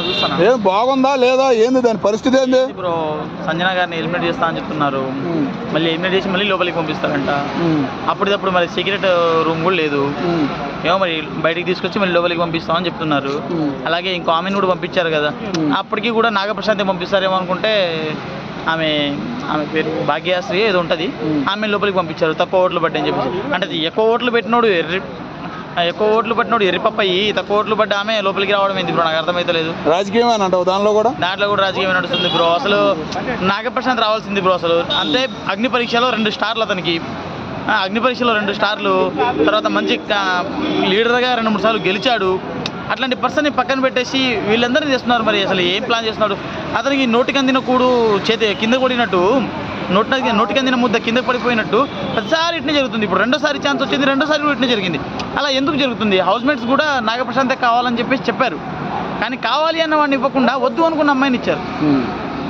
చూస్తాను. ఏం బాగుందా లేదా ఏంది దాని పరిస్థితి ఏంది? బ్రో సంజన గారిని ఎలిమినేట్ చేస్తా అని చెప్తున్నారు. మళ్ళీ ఎలిమినేట్ చేసి మళ్ళీ లోపలికి పంపిస్తారంట. అప్పటిదప్పుడు మరి సీక్రెట్ రూమ్ కూడా లేదు. ఏమో మరి బయటికి తీసుకొచ్చి మళ్ళీ లోపలికి పంపిస్తామని చెప్తున్నారు. అలాగే ఇంకో ఆమెను కూడా పంపించారు కదా, అప్పటికి కూడా నాగప్రశాంత్ పంపిస్తారేమో అనుకుంటే ఆమె పేరు భాగ్యశ్రీ ఏదో ఉంటుంది, ఆమె లోపలికి పంపించారు తక్కువ ఓట్లు పడ్డాయని చెప్పేసి. అంటే ఎక్కువ ఓట్లు పెట్టినోడు ఎర్రిపప్పయ్యి తక్కువ ఓట్లు పడ్డ ఆమె లోపలికి రావడం ఏంది బ్రో? నాకు అర్థమైతలేదు. రాజకీయం అని అంటావు దాంట్లో కూడా రాజకీయం నడుస్తుంది బ్రో. అసలు నాగప్రశాంత్ రావాల్సింది బ్రో. అసలు అంతే అగ్ని పరీక్షలో 2 స్టార్లు అతనికి. అగ్ని పరీక్షలో 2 స్టార్లు, తర్వాత మంచి లీడర్గా 2-3 సార్లు గెలిచాడు. అట్లాంటి పర్సన్ని పక్కన పెట్టేసి వీళ్ళందరినీ చేస్తున్నారు. మరి అసలు ఏం ప్లాన్ చేస్తున్నాడు? అతనికి నోటికి అందిన కూడు కింద కొడినట్టు, నోటికి అందిన ముద్ద కింద పడిపోయినట్టు ప్రతిసారి ఇట్నే జరుగుతుంది. ఇప్పుడు 2సారి ఛాన్స్ వచ్చింది, 2సారి కూడా ఇట్నే జరిగింది. అలా ఎందుకు జరుగుతుంది? హౌస్మేట్స్ కూడా నాగప్రశాంతే కావాలని చెప్పేసి చెప్పారు, కానీ కావాలి అన్న వాడిని ఇవ్వకుండా వద్దు అనుకున్న అమ్మాయిని ఇచ్చారు.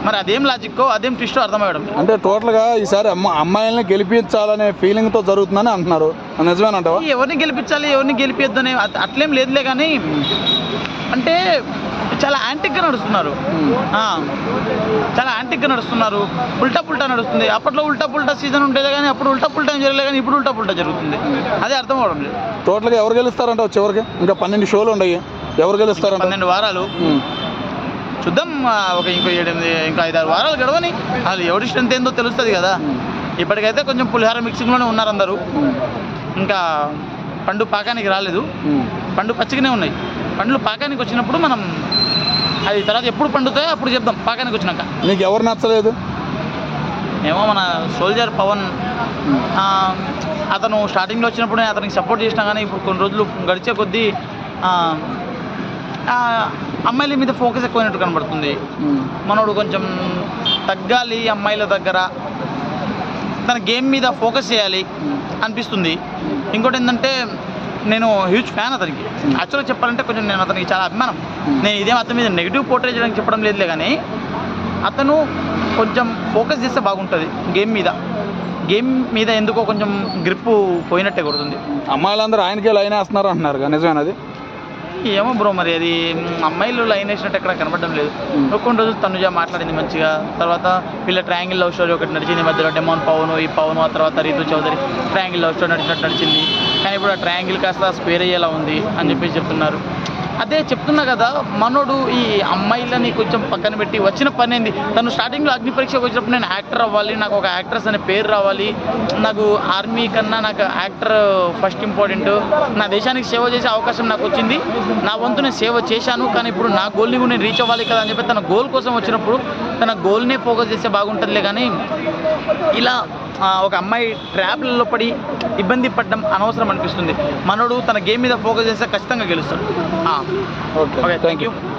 మరి అదేం లాజిక్కో అదేం ట్విస్టో అర్థమయ్యడం. అంటే టోటల్గా ఈసారి అమ్మాయిల్ని గెలిపించాలనే ఫీలింగ్తో జరుగుతుందని అంటున్నారు. నిజమేనంటావా? ఎవరిని గెలిపించాలి ఎవరిని గెలిపిద్దని అట్లేం లేదులే, కానీ అంటే చాలా యాంటిక్గా నడుస్తున్నారు. చాలా యాంటిక్గా నడుస్తున్నారు. ఉల్టా నడుస్తుంది. అప్పట్లో ఉల్టా సీజన్ ఉండేది, కానీ అప్పుడు ఉల్టా ఏం జరగలేదు, కానీ ఇప్పుడు ఉల్టా జరుగుతుంది. అదే అర్థం అవడం లేదు. టోటల్గా ఎవరు గెలుస్తారంటావు చివరికి? ఇంకా 12 షోలు ఉన్నాయి, ఎవరు గెలుస్తారు? 12 వారాలు చూద్దాం. ఇంకో 5-6 వారాలు గడవని అసలు ఎవరి స్ట్రెంత్ ఏందో తెలుస్తుంది కదా. ఇప్పటికైతే కొంచెం పులిహార మిక్సింగ్లోనే ఉన్నారు అందరూ. ఇంకా పండు పాకానికి రాలేదు, పండు పచ్చిగానే ఉన్నాయి. పండ్లు పాకానికి వచ్చినప్పుడు మనం అది తర్వాత ఎప్పుడు పండుతాయో అప్పుడు చెప్దాం. పాకానికి వచ్చినాక. నీకు ఎవరు నచ్చలేదు? ఏమో మన సోల్జర్ పవన్, అతను స్టార్టింగ్లో వచ్చినప్పుడు నేను అతనికి సపోర్ట్ చేసినా, కానీ ఇప్పుడు కొన్ని రోజులు గడిచే కొద్దీ అమ్మాయిల మీద ఫోకస్ ఎక్కువైనట్టు కనబడుతుంది. మనోడు కొంచెం తగ్గాలి అమ్మాయిల దగ్గర, తన గేమ్ మీద ఫోకస్ చేయాలి అనిపిస్తుంది. ఇంకోటి ఏంటంటే నేను హ్యూజ్ ఫ్యాన్ అతనికి. యాక్చువల్గా చెప్పాలంటే కొంచెం నేను అతనికి చాలా అభిమానం. నేను ఇదేం అతని మీద నెగిటివ్ పోర్ట్రే చేయడానికి చెప్పడం లేదులే, కానీ అతను కొంచెం ఫోకస్ చేస్తే బాగుంటుంది గేమ్ మీద ఎందుకో కొంచెం గ్రిప్ పోయినట్టే కొడుతుంది. అమ్మాయిలందరూ ఆయనకే లైన్ వేస్తున్నారు అంటున్నారు, నిజమేనది? ఏమో బ్రో, మరి అది అమ్మాయిలు లైన్ వేసినట్టు ఎక్కడ కనబడడం లేదు. కొన్ని రోజులు తనుజ మాట్లాడింది మంచిగా, తర్వాత వీళ్ళ ట్రయాంగిల్ లవ్ స్టోరీ ఒకటి నడిచింది మధ్యలో. డెమాన్ పవన్ ఆ తర్వాత Rithu Chowdary triangle love story నడిచింది. కానీ ఇప్పుడు ఆ ట్రయాంగిల్ కాస్త స్క్వేర్ అయ్యేలా ఉంది అని చెప్పేసి చెప్తున్నారు. అదే చెప్తున్నా కదా, మనోడు ఈ అమ్మాయిలని కొంచెం పక్కన పెట్టి వచ్చిన పని ఏంది? తను స్టార్టింగ్లో అగ్ని పరీక్షకు వచ్చినప్పుడు నేను యాక్టర్ అవ్వాలి, నాకు ఒక యాక్ట్రెస్ అనే పేరు రావాలి, నాకు ఆర్మీ కన్నా నాకు యాక్టర్ ఫస్ట్ ఇంపార్టెంట్, నా దేశానికి సేవ చేసే అవకాశం నాకు వచ్చింది, నా వంతు నేను సేవ చేశాను, కానీ ఇప్పుడు నా గోల్ని కూడా నేను రీచ్ అవ్వాలి కదా అని చెప్పి తన గోల్ కోసం వచ్చినప్పుడు తన గోల్నే ఫోకస్ చేస్తే బాగుంటుందిలే. కానీ ఇలా ఒక అమ్మాయి ట్రాప్లలో పడి ఇబ్బంది పడడం అనవసరం అనిపిస్తుంది. మనోడు తన గేమ్ మీద ఫోకస్ చేస్తే ఖచ్చితంగా గెలుస్తాడు. Okay, thank you.